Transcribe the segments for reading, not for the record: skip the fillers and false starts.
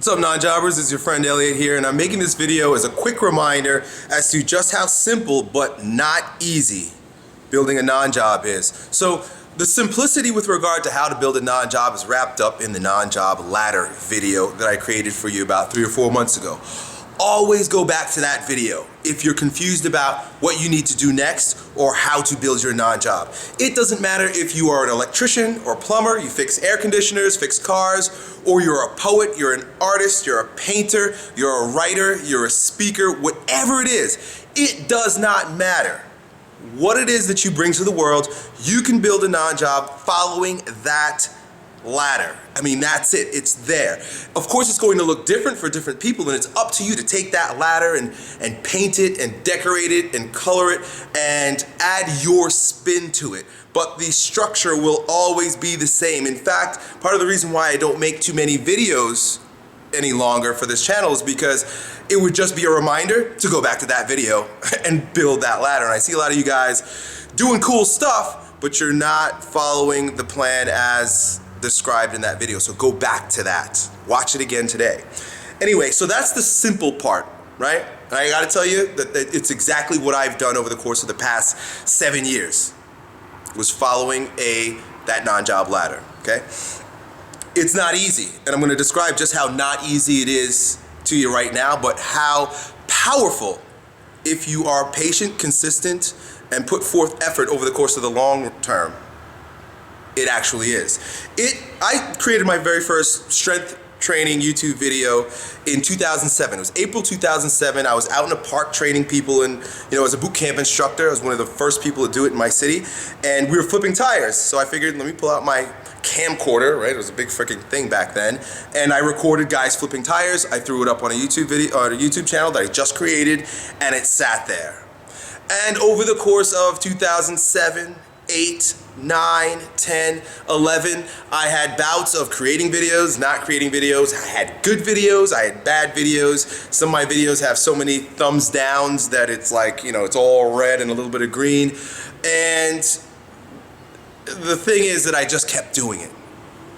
What's up, non-jobbers? It's your friend Elliott here, and I'm making this video as a quick reminder as to just how simple but not easy building a non-job is. So the simplicity with regard to how to build a non-job is wrapped up in the non-job ladder video that I created for you about 3 or 4 months ago. Always go back to that video if you're confused about what you need to do next or how to build your non-job. It doesn't matter if you are an electrician or plumber, you fix air conditioners, fix cars, or you're a poet, you're an artist, you're a painter, you're a writer, you're a speaker, whatever it is, it does not matter what it is that you bring to the world. You can build a non-job following that ladder. I mean, that's it. It's there. Of course, it's going to look different for different people, and it's up to you to take that ladder and paint it and decorate it and color it and add your spin to it. But the structure will always be the same. In fact, part of the reason why I don't make too many videos any longer for this channel is because it would just be a reminder to go back to that video and build that ladder. And I see a lot of you guys doing cool stuff, but you're not following the plan as described in that video. So go back to that. Watch it again today. Anyway, so that's the simple part, right? And I gotta tell you that it's exactly what I've done over the course of the past 7 years, was following that non-job ladder, okay? It's not easy, and I'm gonna describe just how not easy it is to you right now, but how powerful if you are patient, consistent, and put forth effort over the course of the long term. It actually is. I created my very first strength training YouTube video in 2007. It was April 2007. I was out in a park training people, and as a boot camp instructor, I was one of the first people to do it in my city, and we were flipping tires. So I figured, let me pull out my camcorder, right? It was a big freaking thing back then, and I recorded guys flipping tires. I threw it up on a YouTube video, on a YouTube channel that I just created, and it sat there. And over the course of 2007, 8, 9, 10, 11, I had bouts of creating videos, not creating videos. I had good videos, I had bad videos. Some of my videos have so many thumbs downs that it's like, it's all red and a little bit of green. And the thing is that I just kept doing it.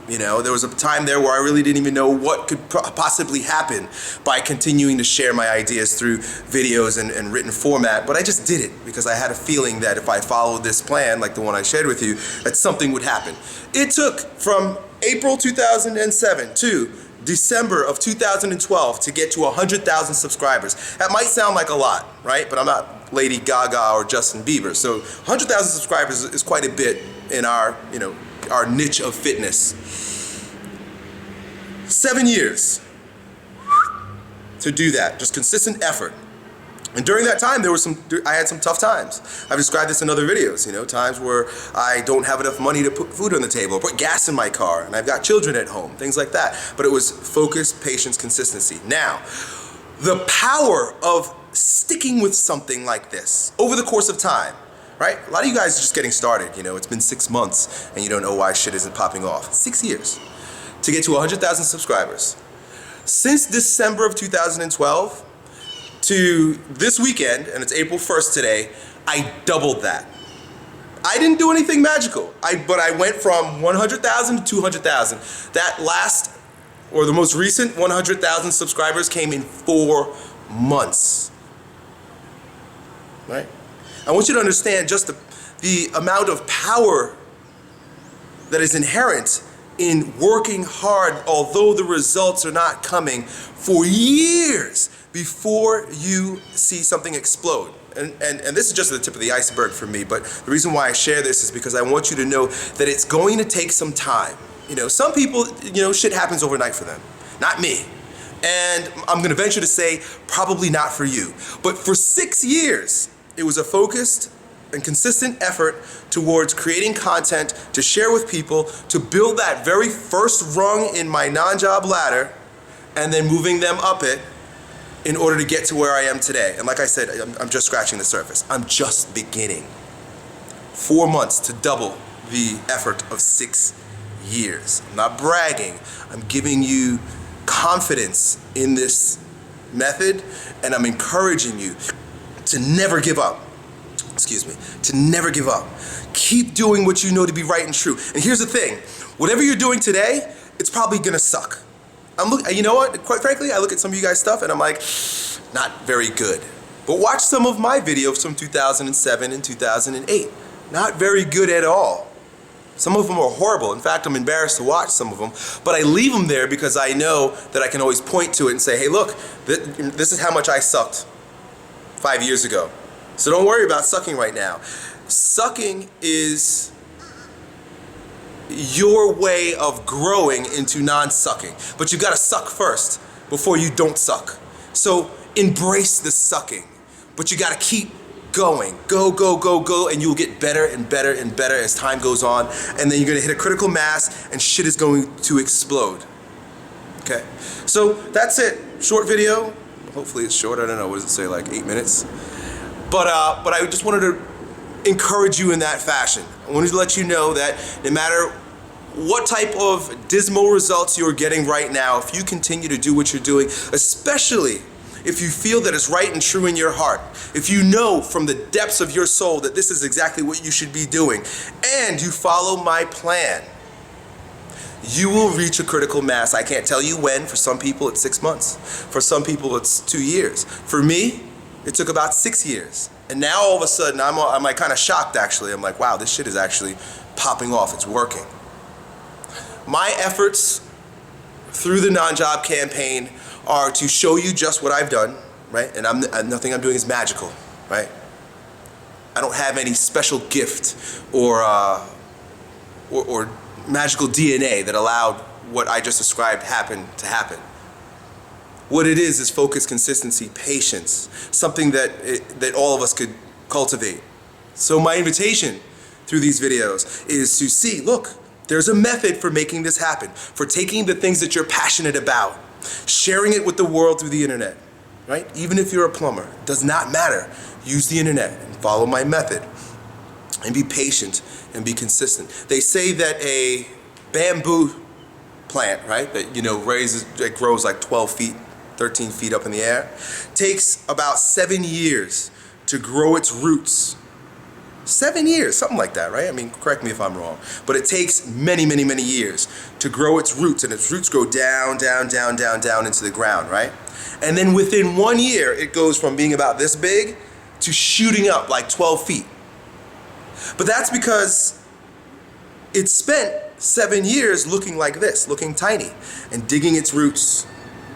There was a time there where I really didn't even know what could possibly happen by continuing to share my ideas through videos and written format, but I just did it because I had a feeling that if I followed this plan, like the one I shared with you, that something would happen. It took from April 2007 to December of 2012 to get to 100,000 subscribers. That might sound like a lot, right? But I'm not Lady Gaga or Justin Bieber, so 100,000 subscribers is quite a bit in our niche of fitness. 7 years to do that, just consistent effort. And during that time, I had some tough times. I've described this in other videos, times where I don't have enough money to put food on the table, put gas in my car, and I've got children at home, things like that. But it was focus, patience, consistency. Now, the power of sticking with something like this over the course of time, right? A lot of you guys are just getting started. It's been 6 months and you don't know why shit isn't popping off. 6 years to get to 100,000 subscribers. Since December of 2012 to this weekend, and it's April 1st today, I doubled that. I didn't do anything magical, but I went from 100,000 to 200,000. That the most recent 100,000 subscribers came in 4 months, right? I want you to understand just the amount of power that is inherent in working hard, although the results are not coming, for years before you see something explode. And this is just the tip of the iceberg for me, but the reason why I share this is because I want you to know that it's going to take some time. Some people, shit happens overnight for them. Not me. And I'm going to venture to say probably not for you. But for 6 years, it was a focused and consistent effort towards creating content to share with people, to build that very first rung in my non-job ladder, and then moving them up it in order to get to where I am today. And like I said, I'm just scratching the surface. I'm just beginning. 4 months to double the effort of 6 years. I'm not bragging. I'm giving you confidence in this method, and I'm encouraging you to never give up. To never give up. Keep doing what you know to be right and true. And here's the thing, whatever you're doing today, it's probably gonna suck. You know what? Quite frankly, I look at some of you guys' stuff and I'm like, not very good. But watch some of my videos from 2007 and 2008. Not very good at all. Some of them are horrible. In fact, I'm embarrassed to watch some of them. But I leave them there because I know that I can always point to it and say, hey, look, this is how much I sucked 5 years ago. So don't worry about sucking right now. Sucking is your way of growing into non-sucking. But you gotta suck first before you don't suck. So embrace the sucking. But you gotta keep going. Go, go, go, go, and you'll get better and better and better as time goes on. And then you're gonna hit a critical mass and shit is going to explode. Okay? So that's it. Short video. Hopefully it's short. I don't know. What does it say? Like 8 minutes? But I just wanted to encourage you in that fashion. I wanted to let you know that no matter what type of dismal results you're getting right now, if you continue to do what you're doing, especially if you feel that it's right and true in your heart, if you know from the depths of your soul that this is exactly what you should be doing, and you follow my plan, you will reach a critical mass. I can't tell you when. For some people it's 6 months. For some people it's 2 years. For me, it took about 6 years. And now all of a sudden I'm like kind of shocked actually. I'm like, wow, this shit is actually popping off. It's working. My efforts through the non-job campaign are to show you just what I've done, right? And nothing I'm doing is magical, right? I don't have any special gift or magical DNA that allowed what I just described to happen. What it is focus, consistency, patience, something that all of us could cultivate. So my invitation through these videos is to see, look, there's a method for making this happen, for taking the things that you're passionate about, sharing it with the world through the internet, right? Even if you're a plumber, it does not matter. Use the internet and follow my method and be patient and be consistent. They say that a bamboo plant, right, that grows like 12 feet, 13 feet up in the air, takes about 7 years to grow its roots. 7 years, something like that, right? I mean, correct me if I'm wrong. But it takes many, many, many years to grow its roots, and its roots go down, down, down, down, down into the ground, right? And then within 1 year, it goes from being about this big to shooting up like 12 feet. But that's because it spent 7 years looking like this, looking tiny, and digging its roots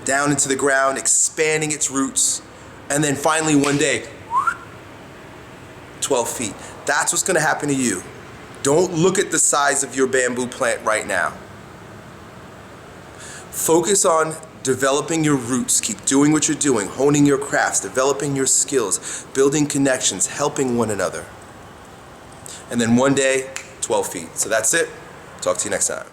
down into the ground, expanding its roots, and then finally one day, 12 feet. That's what's gonna happen to you. Don't look at the size of your bamboo plant right now. Focus on developing your roots. Keep doing what you're doing, honing your crafts, developing your skills, building connections, helping one another. And then one day, 12 feet. So that's it. Talk to you next time.